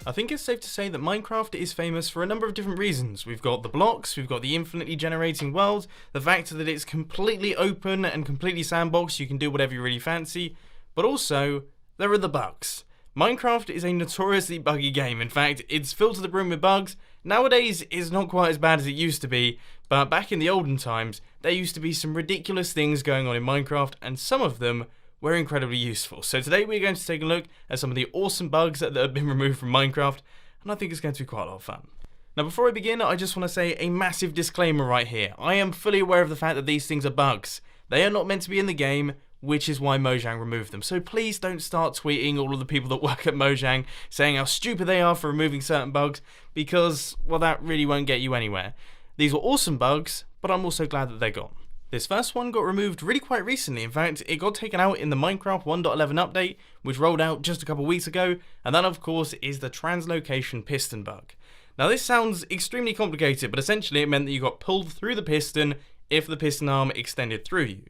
I think it's safe to say that Minecraft is famous for a number of different reasons. We've got the blocks, we've got the infinitely generating world, the fact that it's completely open and completely sandboxed, you can do whatever you really fancy, but also, there are the bugs. Minecraft is a notoriously buggy game. In fact, it's filled to the brim with bugs. Nowadays, it's not quite as bad as it used to be, but back in the olden times, there used to be some ridiculous things going on in Minecraft, and some of them were incredibly useful. So today we're going to take a look at some of the awesome bugs that have been removed from Minecraft, and I think it's going to be quite a lot of fun. Now before I begin, I just want to say a massive disclaimer right here. I am fully aware of the fact that these things are bugs. They are not meant to be in the game, which is why Mojang removed them. So please don't start tweeting all of the people that work at Mojang saying how stupid they are for removing certain bugs, because, well, that really won't get you anywhere. These were awesome bugs, but I'm also glad that they're gone. This first one got removed really quite recently. In fact, it got taken out in the Minecraft 1.11 update, which rolled out just a couple weeks ago, and that of course is the translocation piston bug. Now this sounds extremely complicated, but essentially it meant that you got pulled through the piston if the piston arm extended through you.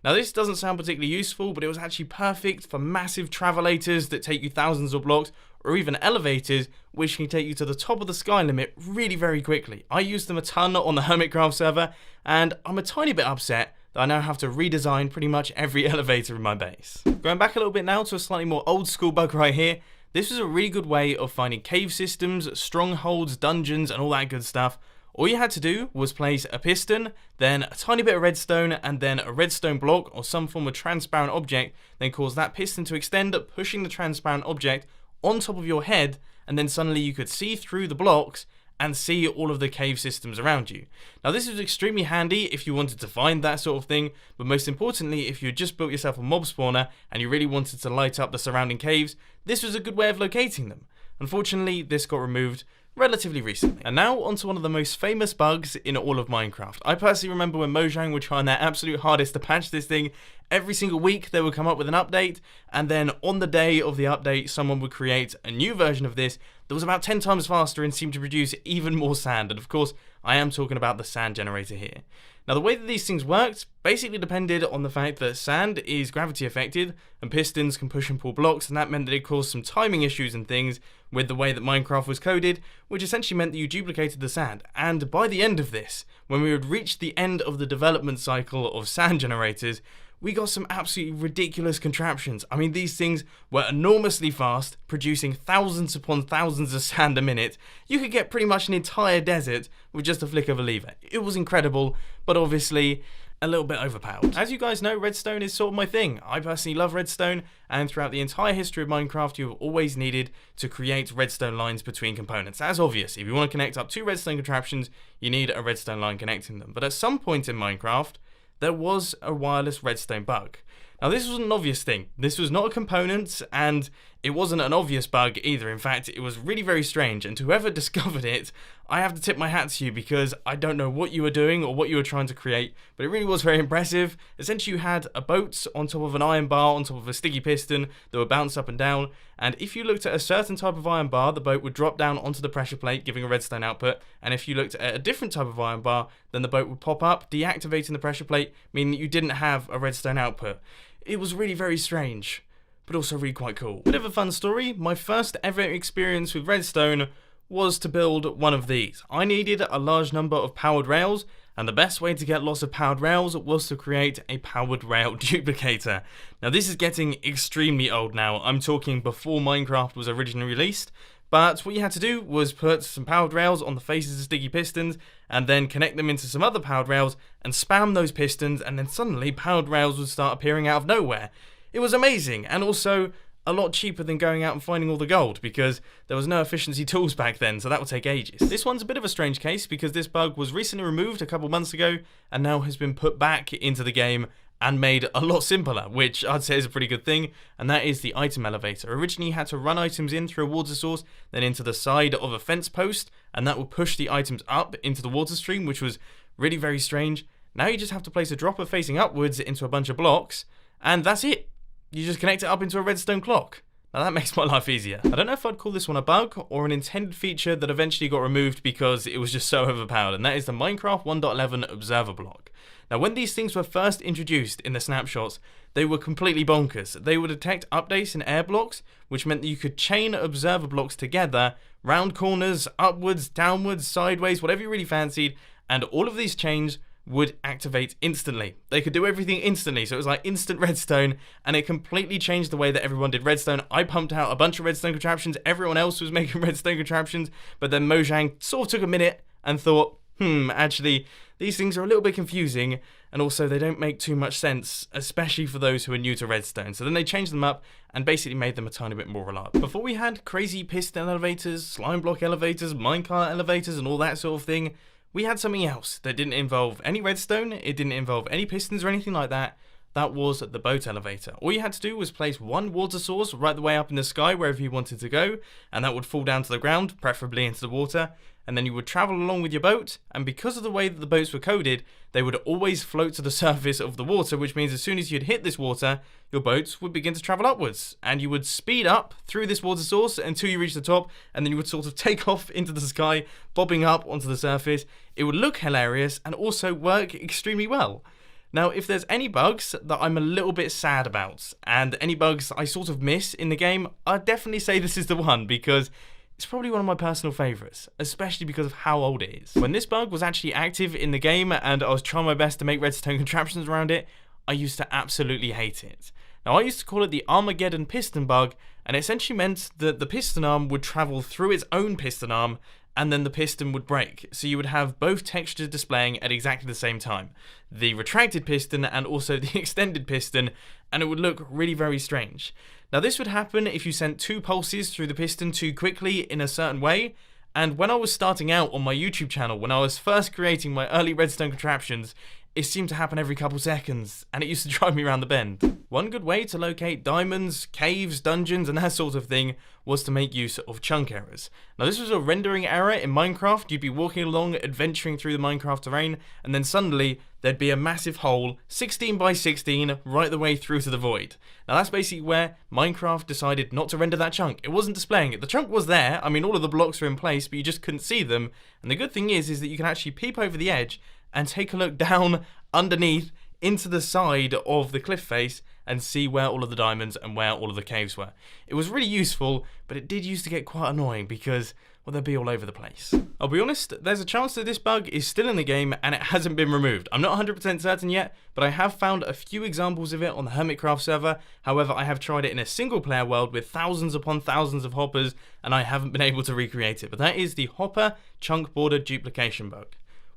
Now this doesn't sound particularly useful, but it was actually perfect for massive travelators that take you thousands of blocks, or even elevators which can take you to the top of the sky limit really very quickly. I used them a ton on the Hermitcraft server, and I'm a tiny bit upset that I now have to redesign pretty much every elevator in my base. Going back a little bit now to a slightly more old school bug right here, this was a really good way of finding cave systems, strongholds, dungeons, and all that good stuff. All you had to do was place a piston, then a tiny bit of redstone, and then a redstone block or some form of transparent object, then cause that piston to extend, pushing the transparent object on top of your head, and then suddenly you could see through the blocks and see all of the cave systems around you. Now this is extremely handy if you wanted to find that sort of thing, but most importantly if you had just built yourself a mob spawner and you really wanted to light up the surrounding caves, this was a good way of locating them. Unfortunately, this got removed relatively recently. And now onto one of the most famous bugs in all of Minecraft. I personally remember when Mojang were trying their absolute hardest to patch this thing. Every single week they would come up with an update, and then on the day of the update someone would create a new version of this that was about 10 times faster and seemed to produce even more sand. And of course I am talking about the sand generator here. Now the way that these things worked basically depended on the fact that sand is gravity affected and pistons can push and pull blocks, and that meant that it caused some timing issues and things with the way that Minecraft was coded, which essentially meant that you duplicated the sand. And by the end of this, when we had reached the end of the development cycle of sand generators, we got some absolutely ridiculous contraptions. I mean, these things were enormously fast, producing thousands upon thousands of sand a minute. You could get pretty much an entire desert with just a flick of a lever. It was incredible, but obviously a little bit overpowered. As you guys know, redstone is sort of my thing. I personally love redstone, and throughout the entire history of Minecraft, you have always needed to create redstone lines between components. That's obvious. If you want to connect up two redstone contraptions, you need a redstone line connecting them. But at some point in Minecraft, there was a wireless redstone bug. Now this was an obvious thing. This was not a component, and it wasn't an obvious bug either. In fact, it was really very strange, and to whoever discovered it, I have to tip my hat to you, because I don't know what you were doing or what you were trying to create, but it really was very impressive. Essentially you had a boat on top of an iron bar on top of a sticky piston that would bounce up and down, and if you looked at a certain type of iron bar, the boat would drop down onto the pressure plate, giving a redstone output, and if you looked at a different type of iron bar, then the boat would pop up, deactivating the pressure plate, meaning that you didn't have a redstone output. It was really very strange, but also really quite cool. Bit of a fun story, my first ever experience with redstone was to build one of these. I needed a large number of powered rails, and the best way to get lots of powered rails was to create a powered rail duplicator. Now this is getting extremely old now. I'm talking before Minecraft was originally released, but what you had to do was put some powered rails on the faces of sticky pistons and then connect them into some other powered rails and spam those pistons, and then suddenly powered rails would start appearing out of nowhere. It was amazing, and also a lot cheaper than going out and finding all the gold, because there was no efficiency tools back then, so that would take ages. This one's a bit of a strange case because this bug was recently removed a couple months ago and now has been put back into the game and made a lot simpler, which I'd say is a pretty good thing, and that is the item elevator. Originally you had to run items in through a water source, then into the side of a fence post, and that would push the items up into the water stream, which was really very strange. Now you just have to place a dropper facing upwards into a bunch of blocks, and that's it. You just connect it up into a redstone clock. Now that makes my life easier. I don't know if I'd call this one a bug or an intended feature that eventually got removed because it was just so overpowered, and that is the Minecraft 1.11 observer block. Now when these things were first introduced in the snapshots, they were completely bonkers. They would detect updates in air blocks, which meant that you could chain observer blocks together, round corners, upwards, downwards, sideways, whatever you really fancied, and all of these chains would activate instantly. They could do everything instantly, so it was like instant redstone, and it completely changed the way that everyone did redstone. I pumped out a bunch of redstone contraptions, everyone else was making redstone contraptions, but then Mojang sort of took a minute and thought, actually, these things are a little bit confusing, and also they don't make too much sense, especially for those who are new to redstone. So then they changed them up and basically made them a tiny bit more reliable. Before we had crazy piston elevators, slime block elevators, minecart elevators, and all that sort of thing, we had something else that didn't involve any redstone, it didn't involve any pistons or anything like that. That was the boat elevator. All you had to do was place one water source right the way up in the sky wherever you wanted to go, and that would fall down to the ground, preferably into the water, and then you would travel along with your boat, and because of the way that the boats were coded, they would always float to the surface of the water, which means as soon as you'd hit this water, your boats would begin to travel upwards, and you would speed up through this water source until you reach the top, and then you would sort of take off into the sky, bobbing up onto the surface. It would look hilarious and also work extremely well. Now, if there's any bugs that I'm a little bit sad about, and any bugs I sort of miss in the game, I'd definitely say this is the one, because it's probably one of my personal favourites, especially because of how old it is. When this bug was actually active in the game and I was trying my best to make redstone contraptions around it, I used to absolutely hate it. Now, I used to call it the Armageddon piston bug, and it essentially meant that the piston arm would travel through its own piston arm, and then the piston would break. So you would have both textures displaying at exactly the same time. The retracted piston and also the extended piston, and it would look really very strange. Now this would happen if you sent two pulses through the piston too quickly in a certain way, and when I was starting out on my YouTube channel, when I was first creating my early redstone contraptions, it seemed to happen every couple seconds, and it used to drive me around the bend. One good way to locate diamonds, caves, dungeons, and that sort of thing was to make use of chunk errors. Now this was a rendering error in Minecraft. You'd be walking along, adventuring through the Minecraft terrain, and then suddenly there'd be a massive hole, 16 by 16, right the way through to the void. Now that's basically where Minecraft decided not to render that chunk. It wasn't displaying it. The chunk was there, I mean all of the blocks were in place, but you just couldn't see them. And the good thing is that you can actually peep over the edge and take a look down underneath into the side of the cliff face and see where all of the diamonds and where all of the caves were. It was really useful, but it did used to get quite annoying because, well, they'd be all over the place. I'll be honest, there's a chance that this bug is still in the game and it hasn't been removed. I'm not 100% certain yet, but I have found a few examples of it on the Hermitcraft server. However, I have tried it in a single player world with thousands upon thousands of hoppers and I haven't been able to recreate it. But that is the hopper chunk border duplication bug.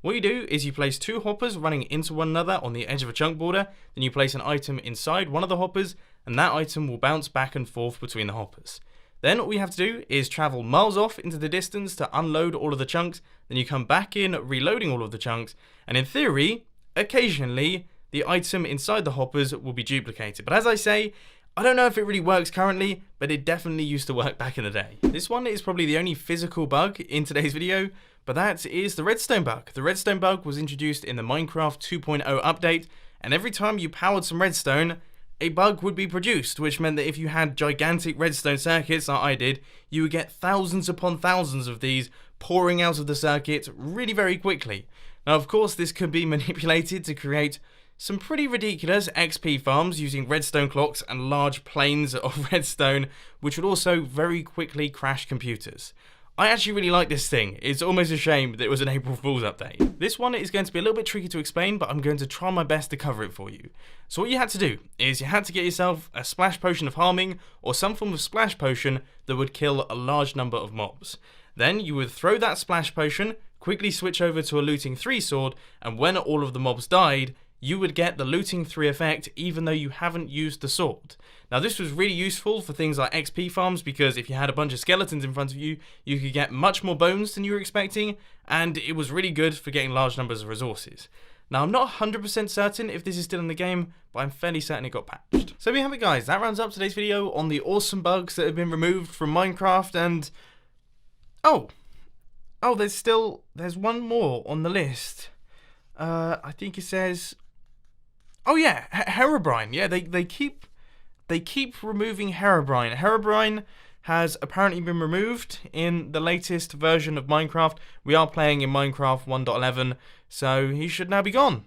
What you do is you place two hoppers running into one another on the edge of a chunk border, then you place an item inside one of the hoppers, and that item will bounce back and forth between the hoppers. Then all you have to do is travel miles off into the distance to unload all of the chunks, then you come back in reloading all of the chunks, and in theory, occasionally, the item inside the hoppers will be duplicated. But as I say, I don't know if it really works currently, but it definitely used to work back in the day. This one is probably the only physical bug in today's video, but that is the redstone bug. The redstone bug was introduced in the Minecraft 2.0 update, and every time you powered some redstone, a bug would be produced, which meant that if you had gigantic redstone circuits like I did, you would get thousands upon thousands of these pouring out of the circuit really very quickly. Now of course this could be manipulated to create some pretty ridiculous XP farms using redstone clocks and large planes of redstone, which would also very quickly crash computers. I actually really like this thing. It's almost a shame that it was an April Fool's update. This one is going to be a little bit tricky to explain, but I'm going to try my best to cover it for you. So what you had to do is you had to get yourself a splash potion of harming or some form of splash potion that would kill a large number of mobs. Then you would throw that splash potion, quickly switch over to a looting 3 sword, and when all of the mobs died, you would get the looting 3 effect even though you haven't used the sword. Now this was really useful for things like XP farms because if you had a bunch of skeletons in front of you, you could get much more bones than you were expecting, and it was really good for getting large numbers of resources. Now I'm not 100% certain if this is still in the game, but I'm fairly certain it got patched. So there you have it guys, that rounds up today's video on the awesome bugs that have been removed from Minecraft, and oh there's one more on the list. I think it says, oh yeah, Herobrine. Yeah, they keep they keep removing Herobrine. Herobrine has apparently been removed in the latest version of Minecraft. We are playing in Minecraft 1.11, so he should now be gone.